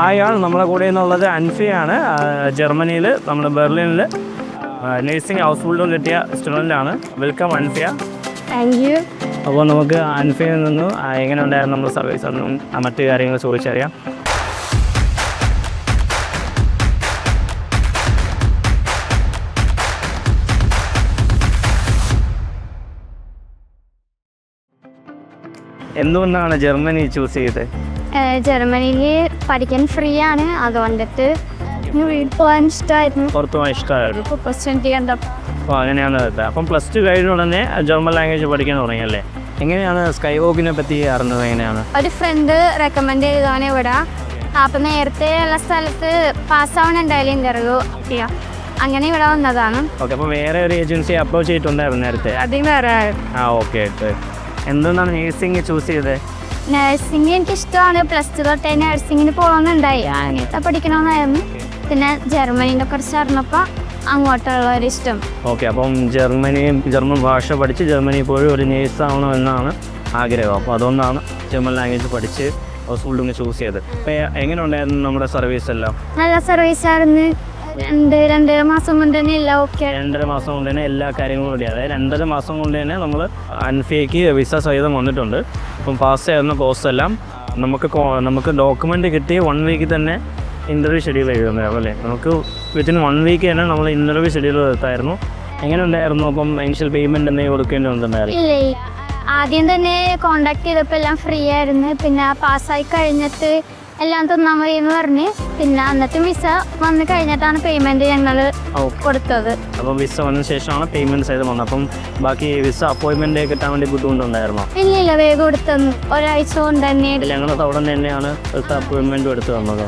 ആയാണ് നമ്മളെ കൂടെ നിന്നുള്ളത്. അൻഫിയാണ്, ജർമ്മനിയിൽ നമ്മുടെ ബെർലിനിൽ നേഴ്സിംഗ് ഹൗസ് ബിൽഡും കിട്ടിയ സ്റ്റുഡൻ്റാണ്. വെൽക്കം അൻഫിയ. Thank you. അപ്പോൾ നമുക്ക് അൻഫിയിൽ നിന്നും എങ്ങനെ ഉണ്ടായിരുന്നു നമ്മുടെ സർവീസ് എന്നും മറ്റു കാര്യങ്ങൾ ചോദിച്ചറിയാം. എന്തുകൊണ്ടാണ് ജർമ്മനി ചൂസ് ചെയ്തത്? ജർമ്മനിയിൽ പഠിക്കാൻ ഫ്രീ ആണ്, അതുകൊണ്ടിട്ട് പോകാൻ ഇഷ്ടമായിരുന്നു. പുറത്ത് പോകാൻ ഇഷ്ടമായിരുന്നു. ഓപ്പർച്യൂണിറ്റി കണ്ടപ്പോൾ. അപ്പോൾ അങ്ങനെയാണ് കേട്ടത്. അപ്പം പ്ലസ് ടു കഴിഞ്ഞ ഉടനെ ജർമ്മൻ ലാംഗ്വേജ് പഠിക്കാൻ തുടങ്ങിയല്ലേ? എങ്ങനെയാണ് സ്കൈ വോക്കിനെ പറ്റി അറിഞ്ഞത്? എങ്ങനെയാണ്? ഒരു ഫ്രണ്ട് റെക്കമെൻഡ് ചെയ്തതാണ് ഇവിടെ. അപ്പം നേരത്തെ ഉള്ള സ്ഥലത്ത് പാസ്സാവണുണ്ടായാലും ഇൻ്റർവ്യൂ ചെയ്യാം, അങ്ങനെ ഇവിടെ വന്നതാണ്. ഓക്കെ. അപ്പോൾ വേറെ ഒരു ഏജൻസി അപ്രോച്ച് ചെയ്തിട്ടുണ്ടായിരുന്നു നേരത്തെ? അതിന് വേറെ. ഓക്കെ. എന്തുകൊണ്ടാണ് നേഴ്സിംഗ് ചൂസ് ചെയ്തത്? നഴ്സിംഗ് എനിക്കിഷ്ടമാണ്. പ്ലസ് ടു തൊട്ടേ നഴ്സിങ്ങിന് പോകണമെന്നുണ്ടായി, അങ്ങനത്തെ പഠിക്കണമെന്നായിരുന്നു. പിന്നെ ജർമ്മനീനെ കുറിച്ച് അറിഞ്ഞപ്പോൾ അങ്ങോട്ടുള്ള ഒരു ഇഷ്ടം. ഓക്കെ. അപ്പം ജർമ്മൻ ഭാഷ പഠിച്ച് ജർമ്മനിയിൽ പോയി ഒരു നേഴ്സ് ആവണമെന്നാണ് ആഗ്രഹം. അപ്പോൾ അതുകൊണ്ടാണ് ജർമ്മൻ ലാംഗ്വേജ് പഠിച്ച് ഹൗസ് ബിൽഡിങ് ചൂസ് ചെയ്തത്. അപ്പോൾ എങ്ങനെ ഉണ്ടായിരുന്നു നമ്മുടെ സർവീസ് എല്ലാം? നല്ല സർവീസായിരുന്നു. 2.5 മാസം കൊണ്ട് തന്നെ എല്ലാം ഓക്കെ. 2.5 മാസം കൊണ്ട് തന്നെ എല്ലാ കാര്യങ്ങളും കൂടി, അതായത് 2.5 മാസം കൊണ്ട് തന്നെ നമ്മൾ അൻഫിയയ്ക്ക് വിസ സഹിതം വന്നിട്ടുണ്ട്. അപ്പം പാസ് ചെയ്യുന്ന കോഴ്സ് എല്ലാം നമുക്ക് ഡോക്യുമെൻ്റ് കിട്ടി 1 വീക്ക് തന്നെ ഇൻ്റർവ്യൂ ഷെഡ്യൂൾ ചെയ്തിട്ടുണ്ടായിരുന്നു അല്ലേ? നമുക്ക് വിത്തിൻ 1 വീക്ക് തന്നെ നമ്മൾ ഇൻ്റർവ്യൂ ഷെഡ്യൂൾ എടുത്തായിരുന്നു. എങ്ങനെ ഉണ്ടായിരുന്നു? അപ്പം ഇനിഷ്യൽ പേയ്മെൻറ്റ് എന്തെങ്കിലും കൊടുക്കേണ്ടി വന്നിട്ടുണ്ടായിരുന്നു? ഇല്ല, ആദ്യം തന്നെ കോണ്ടാക്ട് ചെയ്തപ്പോൾ എല്ലാം ഫ്രീ ആയിരുന്നു. പിന്നെ പാസ്സായി കഴിഞ്ഞിട്ട് എല്ലാം തന്നാൽ മതി എന്ന് പറഞ്ഞ്, പിന്നെ അന്നത്തെ വിസ വന്ന് കഴിഞ്ഞിട്ടാണ് പേയ്മെൻറ്റ് ഞങ്ങൾ കൊടുത്തത്. അപ്പം വിസ വന്ന ശേഷമാണ് പേയ്മെൻറ്റ് ചെയ്ത് വന്നത്. അപ്പം ബാക്കി വിസ അപ്പോയിൻമെൻറ്റ് കിട്ടാൻ വേണ്ടി ബുദ്ധിമുട്ടുണ്ടായിരുന്നോ? ഇല്ല, വേഗം കൊടുത്തു. ഒരാഴ്ച കൊണ്ട് തന്നെ ഞങ്ങൾ അവിടെ തന്നെയാണ് വിസ അപ്പോയിൻമെൻറ്റ് എടുത്ത് തന്നത്.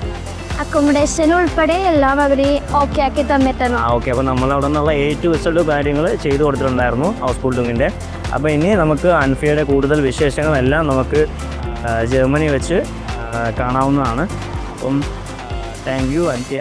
അക്കോമഡേഷൻ ഉൾപ്പെടെ എല്ലാം അവർ ഓക്കെ ആക്കി തന്നിട്ടാണ്. ഓക്കെ. അപ്പോൾ നമ്മൾ അവിടെ നിന്നുള്ള A to Z കാര്യങ്ങൾ ചെയ്തു കൊടുത്തിട്ടുണ്ടായിരുന്നു ഹൗസ് ബിൽഡിങ്ങിൻ്റെ. അപ്പോൾ ഇനി നമുക്ക് അൻഫിയയുടെ കൂടുതൽ വിശേഷങ്ങളെല്ലാം നമുക്ക് ജർമ്മനി വെച്ച് കാണാവുന്നതാണ്. അപ്പം താങ്ക് യു അൻഫിയ.